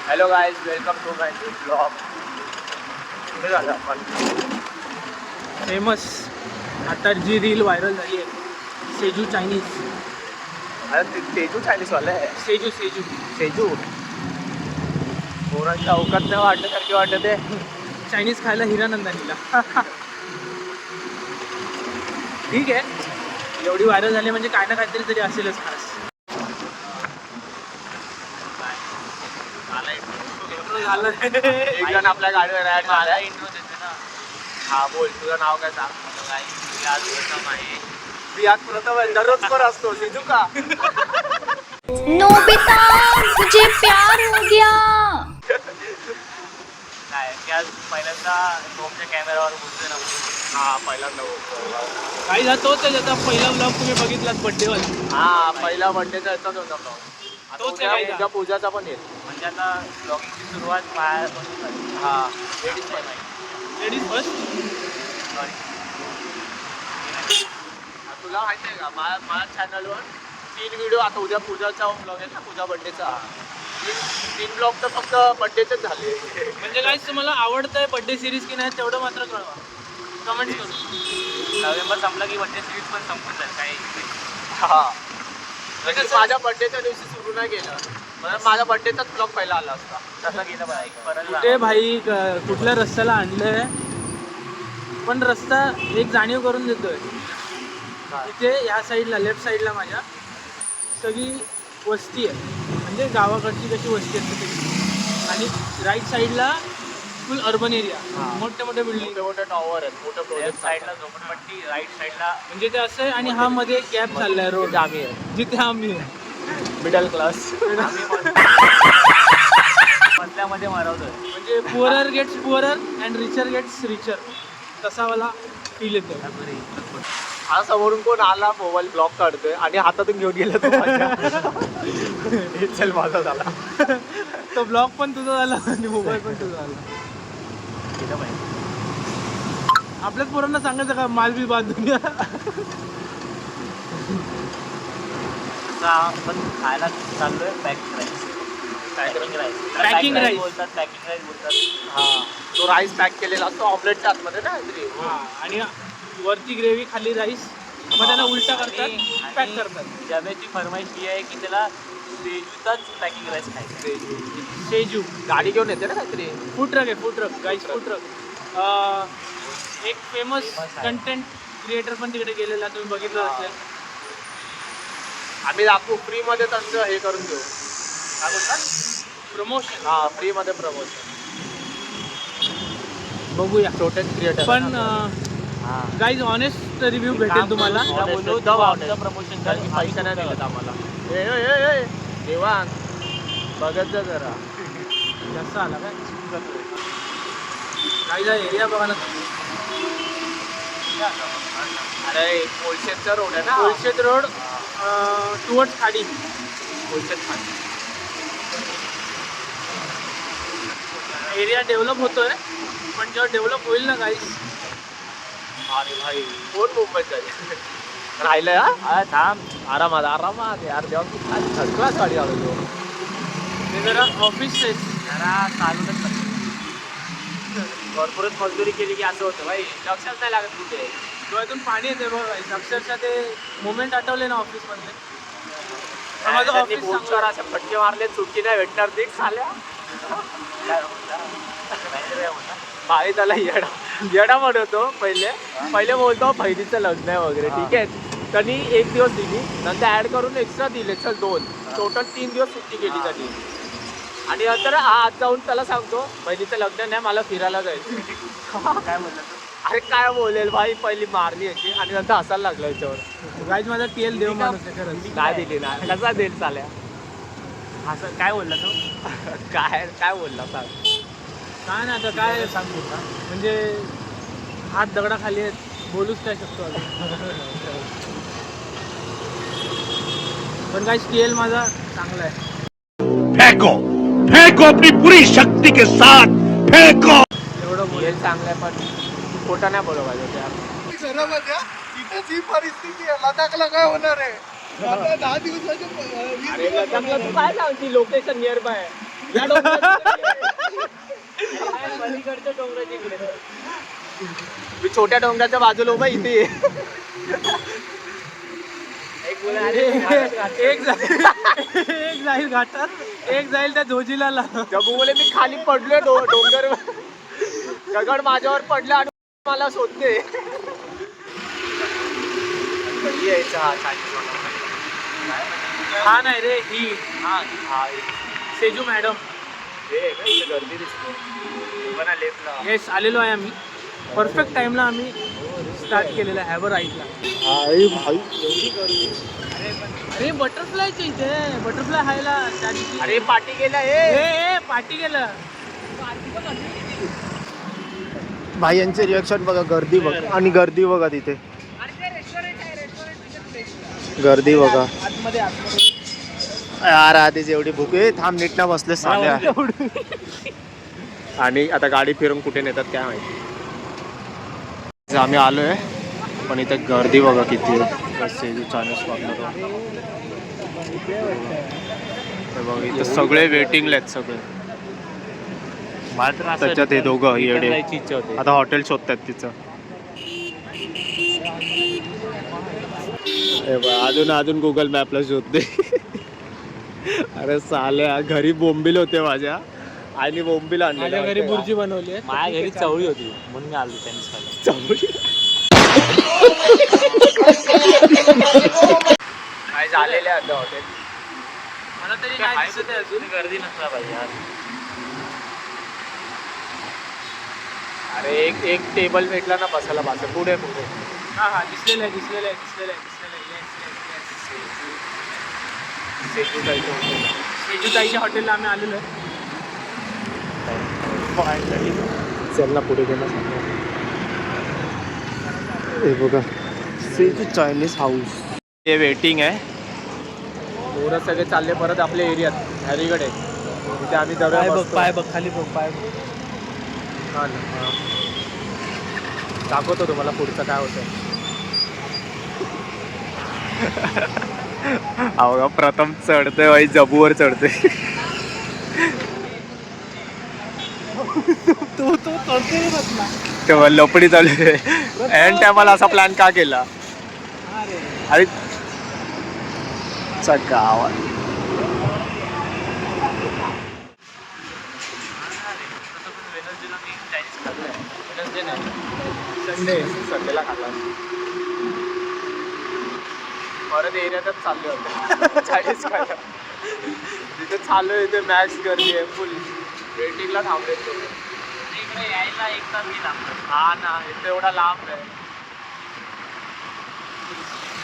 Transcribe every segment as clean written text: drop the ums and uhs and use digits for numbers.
Hello guys, welcome to my new blog. कुठे झालं आपण? फेमस आता जी रील व्हायरल झाली आहे, सेजू चायनीज. अरे तेजू चायनीजवाला आहे. सेजू सेजू पोरांच्या अवकात नाही वाटण्यासारखी वाटत आहे. चायनीज खायला हिरानंदानीला. ठीक आहे, एवढी व्हायरल झाली म्हणजे काय ना काहीतरी तरी असेलच खास. झालं एक जण आपल्या गाडीवर ॲड झाला. इंट्रो देते ना. हा बोल, तुझं नाव काय सांग? आज प्रथम आहे. मी आज प्रथम आहे. दररोज पर असतो सेजू का? नोबिता मुझे प्यार हो गया. काय की आज पहिल्यांदा होमच्या कॅमेरावर बोलतोय ना. हा पहिल्यांदा काही जा तोच आहे ज्याचा पहिला ब्लॉग तुम्ही बघितलात बड्डेवर. हा पहिला बड्डेचा याचाच होता ब्लॉग. तोच आहे उद्या पूजाचा पण येईल. म्हणजे आता ब्लॉगिंगची सुरुवात बाहेरपासून झाली. हा लेडीज पण आहे. Ladies first. सॉरी, तुला माहिती आहे का माझ्या चॅनलवर 3 व्हिडिओ आता उद्या पूजाचा ब्लॉग आहे ना, पूजा बड्डेचा. 3 ब्लॉग तर फक्त बड्डेचेच झाले. म्हणजे काय तुम्हाला आवडतंय बड्डे सिरीज की नाही तेवढं मात्र कळवा, कमेंट करून. नोव्हेंबर संपला की बड्डे सिरीज पण संपून जाईल काही. हा म्हणजे माझ्या बड्डेच्या दिवशी सुरू नाही केलं, म्हणजे माझ्या बड्डेचाच ब्लॉग पहिला आला असता. तसं गेलं पाहिजे परत कुठे भाई कुठल्या रस्त्याला आणलंय, पण रस्ता एक जाणीव करून देतोय. इथे ह्या साईडला लेफ्ट साईडला माझ्या सगळी वस्ती आहे, म्हणजे गावाकडची कशी वस्ती असते तशी. आणि राईट साईडला फुल अर्बन एरिया, मोठे मोठे बिल्डिंग, मोठे मोठे टॉवर आहेत, मोठे लेफ्ट प्रोजेक्ट साईडला झोपडपट्टी, राईट साईडला म्हणजे ते असं आहे. आणि हा मध्ये गॅप चाललाय रोड, आम्ही आहे जिथे आम्ही आहे. Middle class. मधल्यामध्ये मारवतोय. म्हणजे poorer gets poorer and richer gets richer, तसा मला फील येतो. हा समोरून कोण आला मोबाईल ब्लॉक काढतोय आणि हातातून घेऊन गेला तो माझ्या. हे चल माझा झाला. तो ब्लॉग पण तुझा झाला आणि मोबाईल पण तुझा झाला. गेलं पाहिजे. आपल्याच पोरांना सांगायचं का माल बी बाद दुनिया. आता आपण खायला चाललोय packing rice. Packing rice Packing rice. बोलतात, पॅकिंग राईस बोलतात. हा तो राईस पॅक केलेला असतो ऑमलेटच्या आतमध्ये ना काहीतरी. आणि वरती ग्रेव्ही खाली राईस, मग त्याला उलटा करतात, पॅक करतात. जब्याची फरमाईश ही आहे की त्याला सेजूचाच पॅकिंग राईस खायचं. सेजू गाडी घेऊन येते ना काहीतरी. फूड ट्रक आहे, फूड ट्रक गाईस, फूड ट्रक. एक फेमस आहे. कंटेंट क्रिएटर पण तिकडे गेलेला, तुम्ही बघितलं असेल. आम्ही दाखवू फ्रीमध्ये त्यांचं हे करून घेऊ. काय बोलतात, प्रमोशन. हा फ्रीमध्ये प्रमोशन. बघूया. छोटे क्रिएटर पण हां, गाईज ऑनेस्ट रिव्ह्यू भेटेल तुम्हाला. प्रमोशन कारण की पैसे नाही दिलेत आम्हाला. ए देवान बघत जा जरा. जास्त आला काय गाईज, एरिया बघा ना. अरे कोलशेतचा रोड आहे ना. कोलशेत रोड टुवर्ड्स खाडी. कोलशेत खाली. एरिया डेव्हलप होतोय, पण जेव्हा डेव्हलप होईल ना गाईज. अरे भाई कोण मुंबईत जाईल. राहिलंय हा थांब. आरामात यार. जेव्हा तू खाली थर्ड क्लास गाडी आलो ते जरा ऑफिस आहे. जरा चालूनच पाहिजे. भरपूरच मजदुरी केली की असं होतं भाई, लक्षात नाही लागत कुठे. डोळ्यातून पाणी येते बघ गाईज. अक्षरशः ते मोमेंट आठवले ना ऑफिसमधले. माझं ऑफिस बोलकर असे फटके मारले, सुट्टी नाही भेटणार ते झाल्या. भाई त्याला येडा म्हणतो पहिले बोलतो बहिणीचं लग्न आहे वगैरे, ठीक आहे. त्यांनी 1 दिवस दिली, नंतर ॲड करून एक्स्ट्रा दिले, चल 2, टोटल 3 दिवस सुट्टी केली त्यांनी. आणि नंतर आज जाऊन त्याला सांगतो बहिणीचं लग्न नाही, मला फिरायला जायचं. काय म्हणलं तू? अरे काय बोलेल भाई, पहिली मारली याची आणि नंतर हसायला लागलं याच्यावर. गाईज माझा TL देव माणूस आहे खरंच. काय दिली ना, कसा देईल चाल्या. असं काय बोलला तू? काय बोलला सांग. काय ना आता काय सांगू का, म्हणजे हात दगडाखाली आहेत, बोलूच काय शकतो आता. पण काय TL माझा चांगला आहे. फेंको फेंको अपनी पूरी शक्ति के साथ फेंको. एवढं बोल. हे चांगलं आहे, पण खोटा नाही बोलू पाहिजे त्या. तिथेच ही परिस्थिती आहे. लडाखला काय होणार आहे? आता 10 दिवसाच्या अरे लडाखला तू काय सांगती, लोकेशन नियर बाय. पलीकडच्या डोंगराच्या इकडे. मी छोट्या डोंगराच्या बाजूला उभा इथे ये. एक बोला, एक जाईल घाटात, एक जाईल त्या झोजीला. जबू बोले मी खाली पडलोय डोंगर. दगड माझ्यावर पडला आणि मला शोधते. कधी यायचा हा Chinese वाला? हा नाही रे, ही हा सेजू मॅडम. हे का इथे गर्दी दिसते बना लेफ्टला. येस, आलेलो आहे आम्ही. परफेक्ट टाइमला आम्ही स्टार्ट केलेला आहे हॅबर राईटला. अरे बटरफ्लायच्या इथे, बटरफ्लाय हायला त्या दिवशी. अरे पाठी गेला हे. ए पार्टी गेलं. भाई यांचे रिएक्शन बघा, गर्दी बघ आणि गर्दी बघा तिथे. गर्दी बघा आतमध्ये यार, आधीच एवढी भूक आहे. थांब नीट ना बसले साल्या. आणि आता गाडी फिरून कुठे नेतात काय माहिती. आम्ही आलोय पण इथे गर्दी बघा किती आहे. सेजू चायनीज कॉर्नर बघा, इथे सगळे वेटिंगला आहेत सगळे. त्याच्यात हे दोघं येडे इच्छा होते. आता हॉटेल शोधतात तिचं. अजून गुगल मॅपला शोधते. अरे साल्या, घरी बोंबील होते माझ्या आईने बोंबील आणले. माझ्या घरी बुर्जी बनवली आहे. माझ्या घरी चवळी होती म्हणून मी आलो त्यांनी काय झालेले आता हॉटेल. मला तरी नाही दिसत आहे अजून. गर्दी नसला पाहिजे यार. अरे एक टेबल भेटला ना बसायला बसा. पुढे हा दिसलेलं आहे. सेजू जायचं होतं. सेजू ताईच्या हॉटेलला आम्ही आलेलो आहे. चल ना पुढे गेला. हे बघा, सेजू चायनीज हाऊस. हे वेटिंग आहे. पोरं सगळे चालले परत आपल्या एरियात हॅरीकडे. तिथे आम्ही दररोज बसतो. पाय बघ खाली बघ, पाय बघ. हा ना, हा. दाखवतो तुम्हाला पुढचं काय होतं. अवघा प्रथम चढतोय बाई, जबूवर चढतोय. तेव्हा लपडी चालू आहे. एंड टायमाला असा प्लॅन का केला? अरे गावात संडेला खाल्ला. परत एरियातच चालले होते चायनीज खायला. तिथे चालू आहे, इथे मॅक्स गर्दी आहे फुल. वेटिंगला थांबले इकडे यायला एक तास मी लागतो. हा ना, इथे एवढा लांब आहे.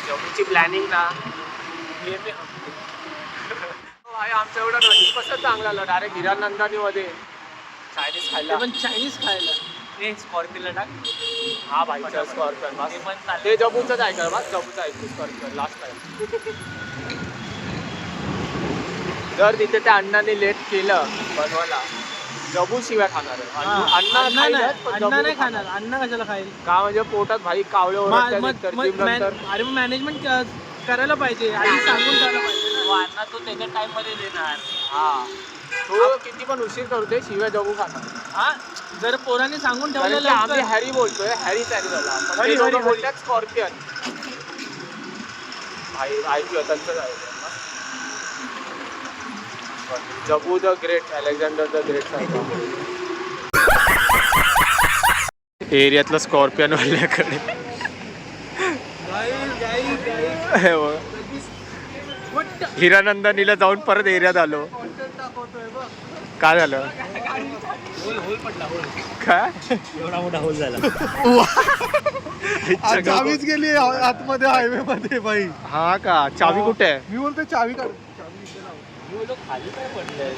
जम्मूची प्लॅनिंग ना आमचं एवढं नशीब कसं चांगलं आलं. डायरेक्ट हिरानंदानीमध्ये चायनीज खायला. पण चायनीज खायला. ते स्कॉर्पिओला टाक. हा भाई स्कॉर्पिओन ते पण चाललं. ते जम्मूचंच ऐका बस. जम्मूचं ऐकतो स्कॉर्पिओन लास्ट टाइम. जर तिथे त्या अण्णाने लेट केलं बनवायला, जबू शिव्या खाणार आहे. अण्णा खाईलच, पण जबू नाही खाणार. अण्णा कशाला खाईल? का म्हणजे पोटात भाई कावळे ओरडतात तर gym नंतर. अरे मग मॅनेजमेंट करायला पाहिजे, आधी सांगून करायला पाहिजे. वाढणार तो त्याच्या टाइम मध्ये देणार. हा, तो किती पण उशीर करतोय, शिव्या जबू खाणार. हा, जर पोरांनी सांगून ठेवलं आम्ही हॅरी बोलतोय, हॅरी तयारी झाला. पण ते दोघं बोलतात स्कॉर्पियन. भाई ऐकूया त्यांचं आहे. जबू the great, Alexander the great एरियातलं स्कॉर्पियन वाल्याकडे. हिरानंदानीला जाऊन परत एरियात आलो. काय झालं? काय एवढा मोठा होल झाला. चावीच गेली आतमध्ये हायवे मध्ये भाई. हा का? चावी कुठे आहे? मी बोलतोय चावी काढ. खाली काय पडलंय?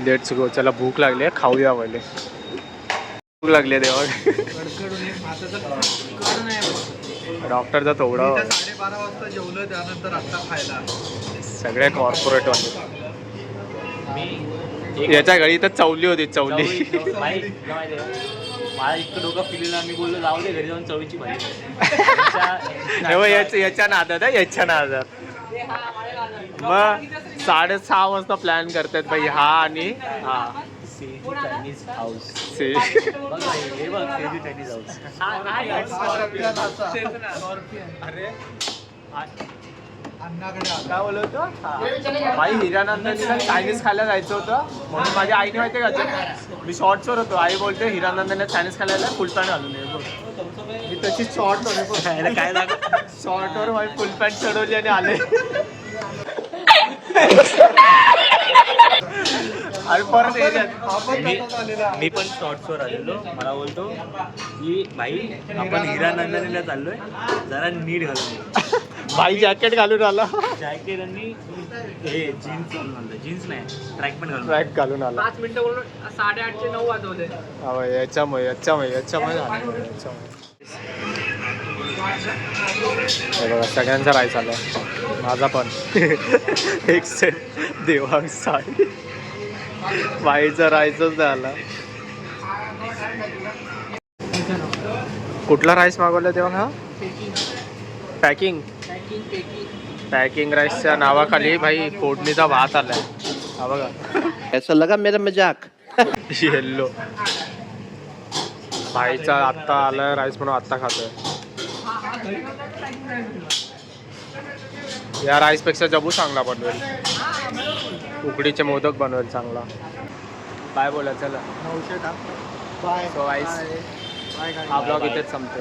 Let's go. चला भूक लागली आहे, खाऊया पहिले. भूक लागली आहे देवा. डॉक्टरचा तोडा. 12:30 वाजता जेवलं, त्यानंतर आता खायला. सगळे कॉर्पोरेट वाले. याच्या घरी तर चवली होती. चवली मला इतकं डोकं फिरलं, मी बोललो जाऊ दे घरी जाऊन चवीची भाजी. याच्या नादात आहे, याच्या नादात. मग 6:30 वाजता प्लॅन करतायत भाई हा आणि हा चायनीज हाऊस से हे बघ सेजू चायनीज हाऊस अरे काय बोलत होतो भाई हिरानंदानीला चायनीज खायला जायचं होतं म्हणून माझ्या आईने माहिती का मी शॉर्ट्सवर होतो आई बोलते हिरानंदाने चायनीज खायला फुल पॅन्ट घालून ये बोल मी तशी शॉर्ट होते काय दाखव शॉर्टवर माझी फुल पॅन्ट चढवली आणि आले आणि परत एरियात मी पण शॉर्ट्सवर आलेलो मला बोलतो की भाई आपण हिरानंदानीला चाललोय जरा नीट घालून भाई जॅकेट घालून आला जॅकेट आणि हे जीन्स घालून आलं जीन्स नाही ट्रॅक पण घालून ट्रॅक घालून आला 5 मिनिटं बोलून 8:30 9 वाजवले. हा याच्यामुळे झालं याच्यामुळे हे बघा सगळ्यांचा राईस आला माझा पण एक सेट देवांग साडी बाईचा राईसच झाला. कुठला राईस मागवला तेव्हा हा पॅकिंग राईसच्या नावाखाली भाई फोडणीचा भात आलाय हा बघा ऐसा लगा मेरा मजाक. येल्लो भाईचा आत्ता आलाय राईस म्हणून आत्ता खातोय. या राईस पेक्षा जबू चांगला बनवेल उकडीचे मोदक बनवेल चांगला. काय बोला चला बाय सो गाईस हा ब्लॉग इथेच संपते.